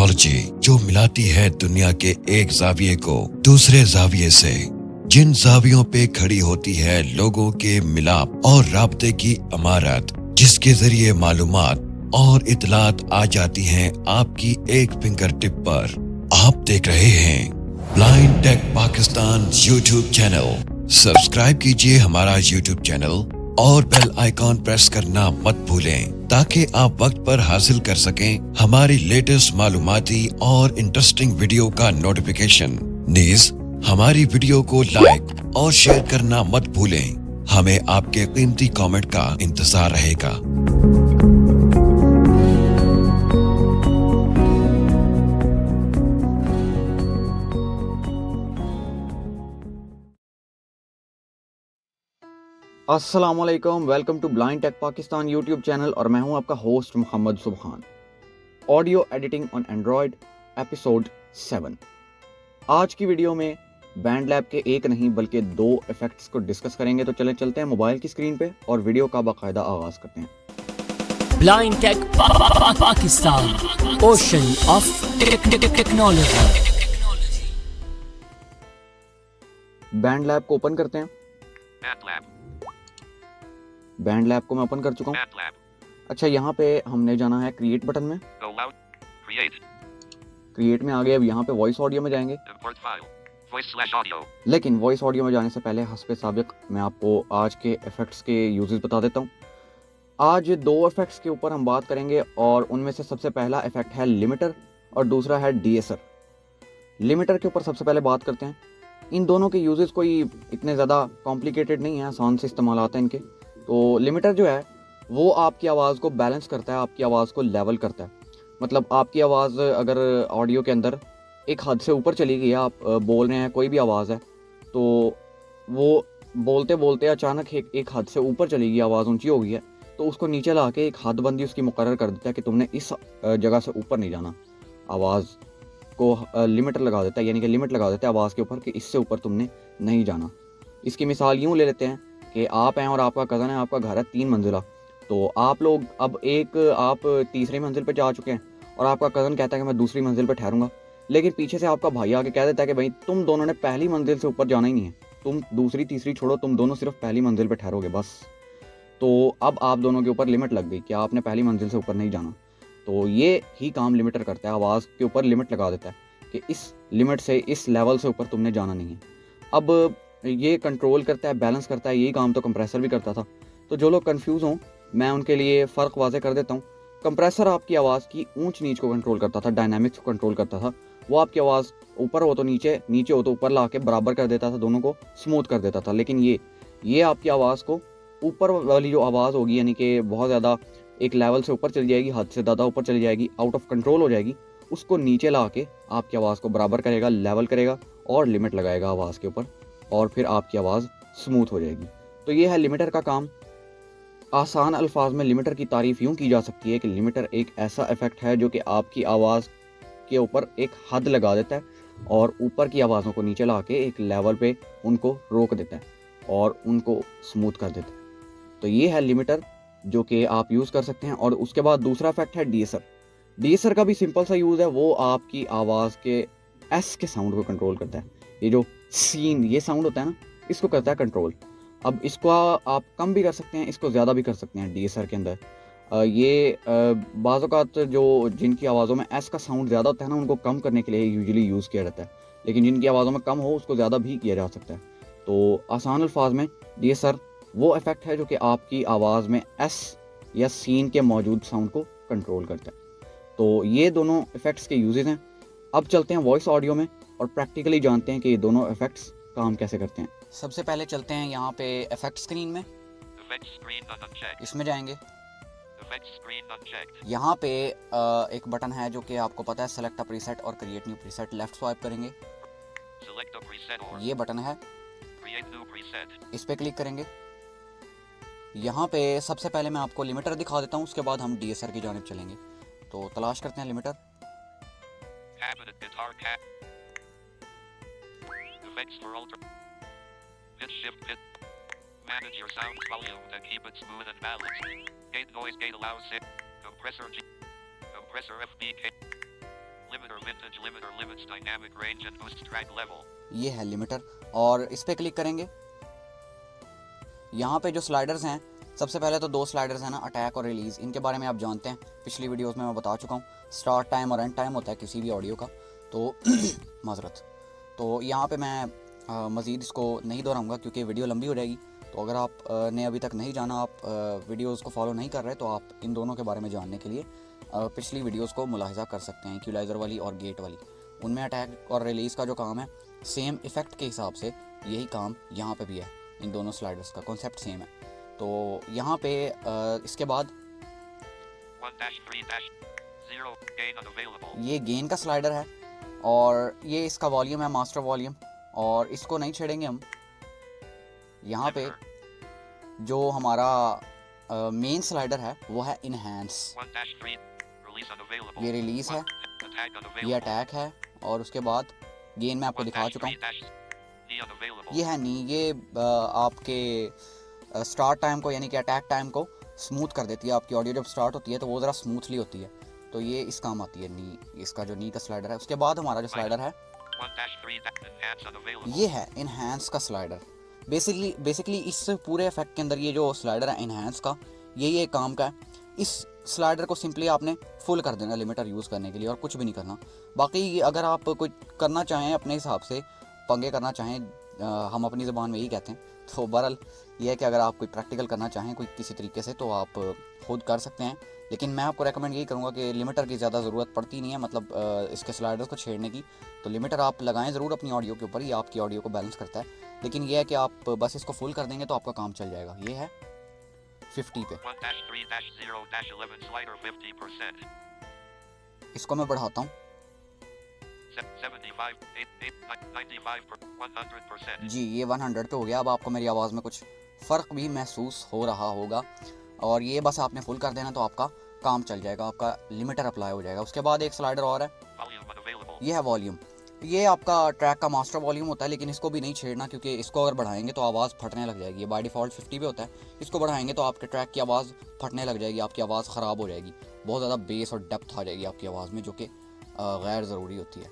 Technology जो मिलाती है दुनिया के एक जाविये को दूसरे जाविये से, जिन जावियों पे खड़ी होती है लोगों के मिलाप और राब्ते की इमारत, जिसके जरिए मालूमात और इतलात आ जाती हैं आपकी एक फिंगर टिप पर। आप देख रहे हैं blind tech Pakistan YouTube channel. Subscribe कीजिए हमारा यूट्यूब चैनल और बेल आइकॉन प्रेस करना मत भूलें ताकि आप वक्त पर हासिल कर सकें हमारी लेटेस्ट मालूमाती और इंटरेस्टिंग वीडियो का नोटिफिकेशन। नीज हमारी वीडियो को लाइक और शेयर करना मत भूलें। हमें आपके कीमती कमेंट का इंतजार रहेगा। अस्सलामुअलैकुम, welcome to blind tech Pakistan YouTube channel और मैं हूं आपका host Mohammad Subhan. Audio editing on Android episode 7। आज की वीडियो में बैंड लैब के एक नहीं बल्कि 2 इफेक्ट्स को डिस्कस करेंगे। तो चलते हैं मोबाइल की स्क्रीन पे और वीडियो का बाकायदा आगाज करते हैं। Blind tech Pakistan, ocean of technology. Band lab को ओपन करते हैं। बैंड लैब को मैं ओपन कर चुका हूँ। अच्छा, यहाँ पे हमने जाना है क्रिएट बटन में। क्रिएट में आ गए। अब यहाँ पे वॉइस ऑडियो में जाएंगे। लेकिन वॉइस ऑडियो में जाने से पहले हस्बे साबिक मैं आपको आज के इफेक्ट्स के यूजेस बता देता हूँ। आज 2 इफेक्ट्स के ऊपर हम बात करेंगे और उनमें से सबसे पहला इफेक्ट है लिमिटर और दूसरा है डीएसर। लिमिटर के ऊपर सबसे पहले बात करते हैं। इन दोनों के यूजेस कोई इतने ज़्यादा कॉम्प्लिकेटेड नहीं है, आसान से इस्तेमाल आते हैं इनके। तो लिमिटर जो है वो आपकी आवाज़ को बैलेंस करता है, आपकी आवाज़ को लेवल करता है। मतलब आपकी आवाज़ अगर ऑडियो के अंदर एक हद से ऊपर चली गई है, आप बोल रहे हैं, कोई भी आवाज़ है, तो वो बोलते बोलते अचानक एक हद से ऊपर चली गई, आवाज़ ऊंची हो गई है, तो उसको नीचे ला के एक हदबंदी उसकी मुकर्रर कर देता है कि तुमने इस जगह से ऊपर नहीं जाना। आवाज़ को लिमिटर लगा देता है, यानी कि लिमिट लगा देता है आवाज़ के ऊपर कि इससे ऊपर तुमने नहीं जाना। इसकी मिसाल यूँ ले लेते हैं कि आप हैं और आपका कज़न है, आपका घर है 3 मंजिला। तो आप लोग अब आप तीसरी मंजिल पे जा चुके हैं और आपका कज़न कहता है कि मैं दूसरी मंजिल पे ठहरूंगा। लेकिन पीछे से आपका भाई आके कह देता है कि भाई तुम दोनों ने पहली मंजिल से ऊपर जाना ही नहीं है, तुम दूसरी तीसरी छोड़ो, तुम दोनों सिर्फ पहली मंजिल पे ठहरोगे बस। तो अब आप दोनों के ऊपर लिमिट लग गई कि आपने पहली मंजिल से ऊपर नहीं जाना। तो ये ही काम लिमिटर करता है, आवाज़ के ऊपर लिमिट लगा देता है कि इस लिमिट से, इस लेवल से ऊपर तुमने जाना नहीं है। अब ये कंट्रोल करता है, बैलेंस करता है। यही काम तो कंप्रेसर भी करता था। तो जो लोग कंफ्यूज हों, मैं उनके लिए फ़र्क वाज़े कर देता हूँ। कंप्रेसर आपकी आवाज़ की ऊंच नीच को कंट्रोल करता था, डायनामिक्स को कंट्रोल करता था। वो आपकी आवाज़ ऊपर हो तो नीचे, नीचे हो तो ऊपर ला के बराबर कर देता था, दोनों को स्मूथ कर देता था। लेकिन ये आपकी आवाज़ को ऊपर वाली जो आवाज़ होगी, यानी कि बहुत ज़्यादा एक लेवल से ऊपर चली जाएगी, हद से ज़्यादा ऊपर चली जाएगी, आउट ऑफ कंट्रोल हो जाएगी, उसको नीचे ला के आपकी आवाज़ को बराबर करेगा, लेवल करेगा और लिमिट लगाएगा आवाज़ के ऊपर, और फिर आपकी आवाज़ स्मूथ हो जाएगी। तो ये है लिमिटर का काम। आसान अल्फाज में लिमिटर की तारीफ़ यूँ की जा सकती है कि लिमिटर एक ऐसा इफ़ेक्ट है जो कि आपकी आवाज़ के ऊपर एक हद लगा देता है और ऊपर की आवाज़ों को नीचे ला के एक लेवल पे उनको रोक देता है और उनको स्मूथ कर देता है। तो ये है लिमिटर जो कि आप यूज़ कर सकते हैं। और उसके बाद दूसरा इफेक्ट है डीएसर। डीएसर का भी सिंपल सा यूज़ है, वो आपकी आवाज़ के एस के साउंड को कंट्रोल करता है। ये जो सीन ये साउंड होता है ना, इसको करता है कंट्रोल। अब इसको आप कम भी कर सकते हैं, इसको ज़्यादा भी कर सकते हैं डीएसर के अंदर। बाज़ औक़ात जो जिनकी आवाज़ों में एस का साउंड ज़्यादा होता है ना, उनको कम करने के लिए यूजुअली यूज़ किया जाता है। लेकिन जिनकी आवाज़ों में कम हो, उसको ज़्यादा भी किया जा सकता है। तो आसान अल्फाज में डीएसर वो इफ़ेक्ट है जो कि आपकी आवाज़ में एस या सीन के मौजूद साउंड को कंट्रोल करता है। तो ये दोनों इफ़ेक्ट्स के यूजेस हैं। अब चलते हैं वॉइस ऑडियो में और प्रैक्टिकली जानते हैं कि ये दोनों इफ़ेक्ट्स काम कैसे करते हैं। सबसे पहले चलते हैं यहाँ पे इफ़ेक्ट स्क्रीन में। इसमें जाएंगे। यहाँ पे एक बटन है जो कि आपको पता है, सेलेक्ट अ प्रीसेट और create new preset. Left swipe करेंगे, ये बटन है, इस पे क्लिक करेंगे। यहाँ पे सबसे पहले मैं आपको लिमिटर दिखा देता हूँ, उसके बाद हम डीएसआर की जानिब चलेंगे। तो तलाश करते हैं limiter. Manage your sound volume to keep it smooth and balanced. Gate noise gate allows it. Compressor FBK. Limiter vintage limiter limits dynamic range and boosts drag level. ये है लिमिटर और इस पर क्लिक करेंगे। यहाँ पे जो स्लाइडर्स हैं, सबसे पहले तो दो स्लाइडर्स हैं ना, अटैक और रिलीज़। इनके बारे में आप जानते हैं, पिछली वीडियोस में मैं बता चुका हूँ। स्टार्ट टाइम और एंड टाइम होता है किसी भी ऑडियो का, तो माजरत। तो यहाँ पे मैं मज़ीद इसको नहीं दोहराऊँगा क्योंकि वीडियो लंबी हो जाएगी। तो अगर आप ने अभी तक नहीं जाना, आप वीडियोज़ को फॉलो नहीं कर रहे, तो आप इन दोनों के बारे में जानने के लिए पिछली वीडियोज़ को मुलाहिज़ा कर सकते हैं, इक्वलाइज़र वाली और गेट वाली। उनमें अटैक और रिलीज़ का जो काम है, सेम इफ़ेक्ट के हिसाब से यही काम यहाँ पे भी है। इन दोनों स्लाइडर्स का कॉन्सेप्ट सेम है। तो यहाँ पे इसके बाद 1-3-0 gain unavailable. ये गेन का स्लाइडर है और ये इसका वॉल्यूम है, मास्टर वॉल्यूम, और इसको नहीं छेड़ेंगे हम। यहाँ पे जो हमारा मेन स्लाइडर है वो है इनहैंस। 1-3 release unavailable. ये रिलीज़ है, Attack ये unavailable. अटैक है, और उसके बाद गेन मैं आपको दिखा चुका हूँ। 1-3 unavailable. ये है नहीं, ये आपके स्टार्ट टाइम को यानी कि अटैक टाइम को स्मूथ कर देती है। आपकी ऑडियो जब स्टार्ट होती है तो वो ज़रा स्मूथली होती है, तो ये इस काम आती है नी, इसका जो नी का स्लाइडर है। उसके बाद हमारा जो स्लाइडर है 1-3 enhance unavailable. ये है इनहैंस का स्लाइडर। बेसिकली इस पूरे इफेक्ट के अंदर ये जो स्लाइडर है इनहैंस का, यही एक काम का है। इस स्लाइडर को सिंपली आपने फुल कर देना लिमिटर यूज़ करने के लिए, और कुछ भी नहीं करना। बाकी अगर आप कुछ करना चाहें अपने हिसाब से, पंगे करना चाहें, हम अपनी ज़बान में यही कहते हैं, तो बहरहाल ये है कि अगर आप कोई प्रैक्टिकल करना चाहें कोई किसी तरीके से, तो आप खुद कर सकते हैं। लेकिन मैं आपको रेकमेंड यही करूँगा कि लिमिटर की ज़्यादा ज़रूरत पड़ती नहीं है, मतलब इसके स्लाइडर्स को छेड़ने की। तो लिमिटर आप लगाएं ज़रूर अपनी ऑडियो के ऊपर, ये आपकी ऑडियो को बैलेंस करता है। लेकिन ये है कि आप बस इसको फुल कर देंगे तो आपका काम चल जाएगा। ये है 50 पे। 1-3-0-11 slider 50%. इसको मैं बढ़ाता हूँ। 75, 95, 100%. जी, ये 100 पे हो गया। अब आपको मेरी आवाज़ में कुछ फ़र्क भी महसूस हो रहा होगा, और ये बस आपने फुल कर देना तो आपका काम चल जाएगा, आपका लिमिटर अप्लाई हो जाएगा। उसके बाद एक स्लाइडर और है, Volume unavailable. ये है वॉल्यूम। ये आपका ट्रैक का मास्टर वॉल्यूम होता है, लेकिन इसको भी नहीं छेड़ना क्योंकि इसको अगर बढ़ाएंगे तो आवाज़ फटने लग जाएगी। ये बाय डिफ़ॉल्ट 50 पे होता है, इसको बढ़ाएंगे तो आपके ट्रैक की आवाज़ फटने लग जाएगी, आपकी आवाज़ ख़राब हो जाएगी, बहुत ज़्यादा बेस और डेप्थ आ जाएगी आपकी आवाज़ में, जो कि गैर ज़रूरी होती है।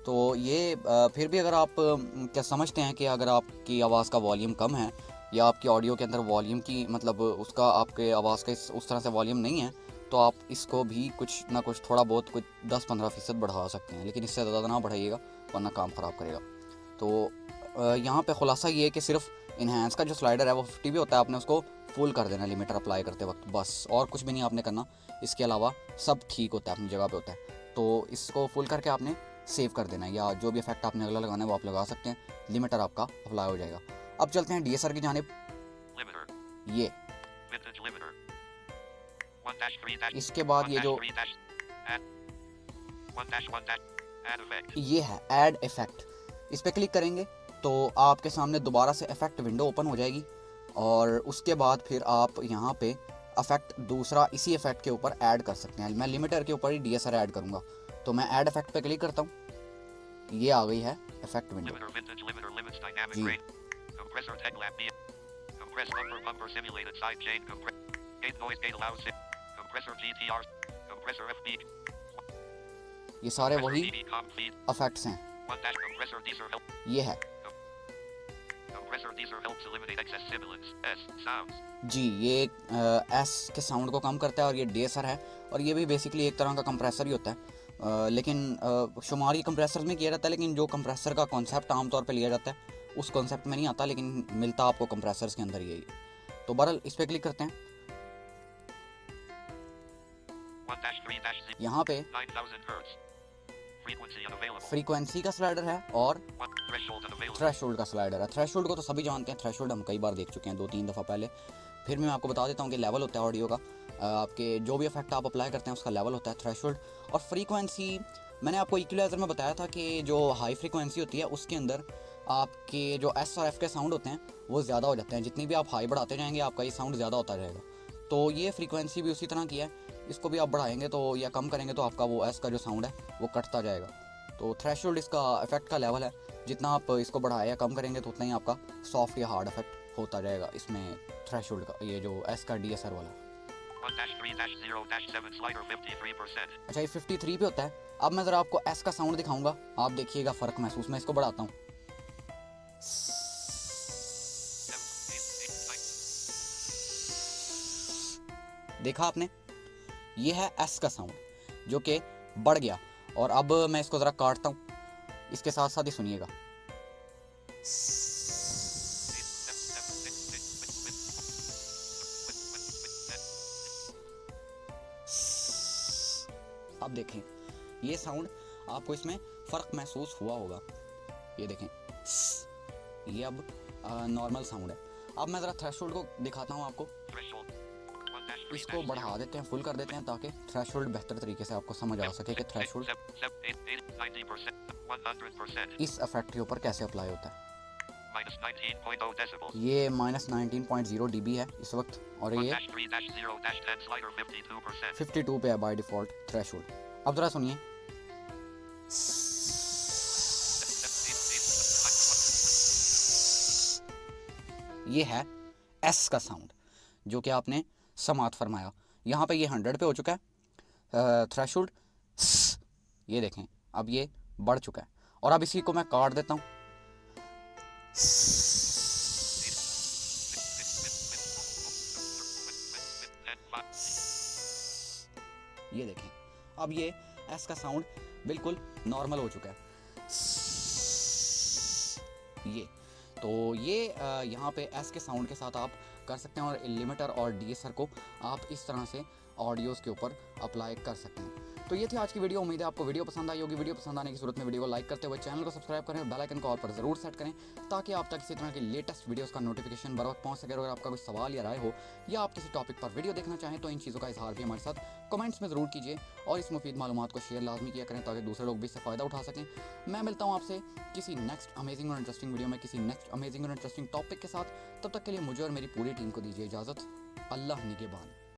तो ये फिर भी अगर आप क्या समझते हैं कि अगर आपकी आवाज़ का वॉल्यूम कम है, या आपकी ऑडियो के अंदर वॉल्यूम की मतलब उसका आपके आवाज़ का उस तरह से वॉल्यूम नहीं है, तो आप इसको भी कुछ ना कुछ थोड़ा बहुत कुछ 10-15% बढ़ा सकते हैं, लेकिन इससे ज़्यादा ना बढ़ाइएगा वरना काम ख़राब करेगा। तो यहाँ पे खुलासा ये है कि सिर्फ इनहैंस का जो स्लाइडर है वो 50 भी होता है, आपने उसको फुल कर देना लिमिटर अप्लाई करते वक्त, बस और कुछ भी नहीं आपने करना। इसके अलावा सब ठीक होता है, अपनी जगह पे होता है। तो इसको फुल करके आपने सेव कर देना है, या जो भी इफेक्ट आपने अगला लगाना है वो आप लगा सकते हैं, लिमिटर आपका अप्लाई हो जाएगा। अब चलते हैं DSR की जानिब। Limiter. ये Vintage limiter. 1-3 इसके बाद ये जो 1-1 add effect. ये है ऐड इफेक्ट, इस पर क्लिक करेंगे तो आपके सामने दोबारा से इफेक्ट विंडो ओपन हो जाएगी, और उसके बाद फिर आप यहाँ पे इफेक्ट दूसरा इसी इफेक्ट के ऊपर ऐड कर सकते हैं। मैं लिमिटर के ऊपर ही DSR ऐड करूँगा, तो मैं ऐड इफेक्ट पे क्लिक करता हूँ। ये आ गई है effect window. Limiter vintage limiter limits dynamic ji. range. Compressor tech lab B. Compress bumper simulated side chain compress. Gate noise gate allows it. Compressor GTR. Compressor FB. ये सारे Compressor वही DB comp feed. Effects हैं। 1- compressor deezer help. ये है Compressor deezer helps eliminate excess sibilance. S sounds. जी, ये S के sound को कम करता है, और ये DSR है, और ये भी बेसिकली एक तरह का कंप्रेसर ही होता है। लेकिन शुमारी कंप्रेसर में किया जाता है, लेकिन जो कंप्रेसर का कॉन्सेप्ट आमतौर पे लिया जाता है उस कॉन्सेप्ट में नहीं आता, लेकिन मिलता आपको कंप्रेसर्स के अंदर यही। तो बहरहाल इस पर क्लिक करते हैं। 1-3- यहाँ पे 9000 hertz. Frequency unavailable. फ्रीक्वेंसी का स्लाइडर है और 1 threshold unavailable. थ्रेशोल्ड का स्लाइडर है। थ्रेशोल्ड को तो सभी जानते हैं, थ्रेशोल्ड हम कई बार देख चुके हैं, 2-3 दफ़ा पहले। फिर मैं आपको बता देता हूँ कि लेवल होता है ऑडियो का, आपके जो भी इफेक्ट आप अप्लाई करते हैं उसका लेवल होता है थ्रेशोल्ड। और फ्रीक्वेंसी मैंने आपको इक्वलाइज़र में बताया था कि जो हाई फ्रीक्वेंसी होती है उसके अंदर आपके जो S और F के साउंड होते हैं वो ज़्यादा हो जाते हैं। जितनी भी आप हाई बढ़ाते जाएंगे आपका ये साउंड ज़्यादा होता रहेगा। तो ये फ्रीक्वेंसी भी उसी तरह की है, इसको भी आप बढ़ाएंगे तो या कम करेंगे तो आपका वो S का जो साउंड है वो कटता जाएगा। तो थ्रेशोल्ड इसका इफेक्ट का लेवल है, जितना आप इसको बढ़ाए या कम करेंगे तो उतना ही आपका सॉफ्ट या हार्ड इफेक्ट होता जाएगा इसमें थ्रेशोल्ड का, ये जो S का DSR वाला। 1-3-0-7 slider 53%. अच्छा, ये 53 पे होता है, अब मैं ज़रा आपको एस का साउंड दिखाऊंगा, आप देखिएगा फ़र्क महसूस। मैं इसको बढ़ाता हूँ। देखा आपने, ये है एस का साउंड जो कि बढ़ गया। और अब मैं इसको ज़रा काटता हूँ, इसके साथ साथ ही सुनिएगा। अब देखें ये साउंड, आपको इसमें फ़र्क महसूस हुआ होगा। ये देखें, ये अब नॉर्मल साउंड है। अब मैं ज़रा थ्रेशोल्ड को दिखाता हूँ आपको। Threshold. 1-3-0. इसको बढ़ा देते हैं, फुल कर देते हैं, ताकि थ्रेशोल्ड बेहतर तरीके से आपको समझ आ सके कि थ्रेशोल्ड 90%. 100%. इस इफेक्ट के ऊपर कैसे अप्लाई होता है। Minus 19.0 decibels. ये -19.0 dB है इस वक्त, और ये 1-3-0-10 slider 52%. 52 पे है बाय डिफ़ॉल्ट थ्रेशोल्ड। अब ज़रा सुनिए, ये है एस का साउंड जो कि आपने समात फरमाया। यहाँ पे ये 100 पे हो चुका है थ्रेशोल्ड। ये देखें, अब ये बढ़ चुका है। और अब इसी को मैं काट देता हूँ। ये देखें, अब ये एस का साउंड बिल्कुल नॉर्मल हो चुका है। ये तो ये यहाँ पे एस के साउंड के साथ आप कर सकते हैं, और लिमिटर और डीएसआर को आप इस तरह से ऑडियोज़ के ऊपर अप्लाई कर सकते हैं। तो ये थी आज की वीडियो। उम्मीद है आपको वीडियो पसंद आई होगी। वीडियो पसंद आने की सूरत में वीडियो को लाइक करते हुए चैनल को सब्सक्राइब करें, बेल आइकन को ऑल पर ज़रूर सेट करें, ताकि आप तक इसी तरह की लेटेस्ट वीडियोस का नोटिफिकेशन बर वक्त पहुँच सके। अगर आपका कोई सवाल या राय हो, या आप किसी टॉपिक पर वीडियो देखना चाहें, तो इन चीज़ों का इजहार भी हमारे साथ कमेंट्स में ज़रूर कीजिए, और इस मुफीद मालूमात को शेयर लाजमी किया करें, ताकि दूसरे लोग भी इससे फ़ायदा उठा सकें। मैं मिलता हूँ आपसे किसी नेक्स्ट अमेजिंग और इंटरेस्टिंग वीडियो में, किसी नेक्स्ट अमेजिंग और इंटरेस्टिंग टॉपिक के साथ। तब तक के लिए मुझे और मेरी पूरी टीम को दीजिए इजाज़त। अल्लाह निगहबान।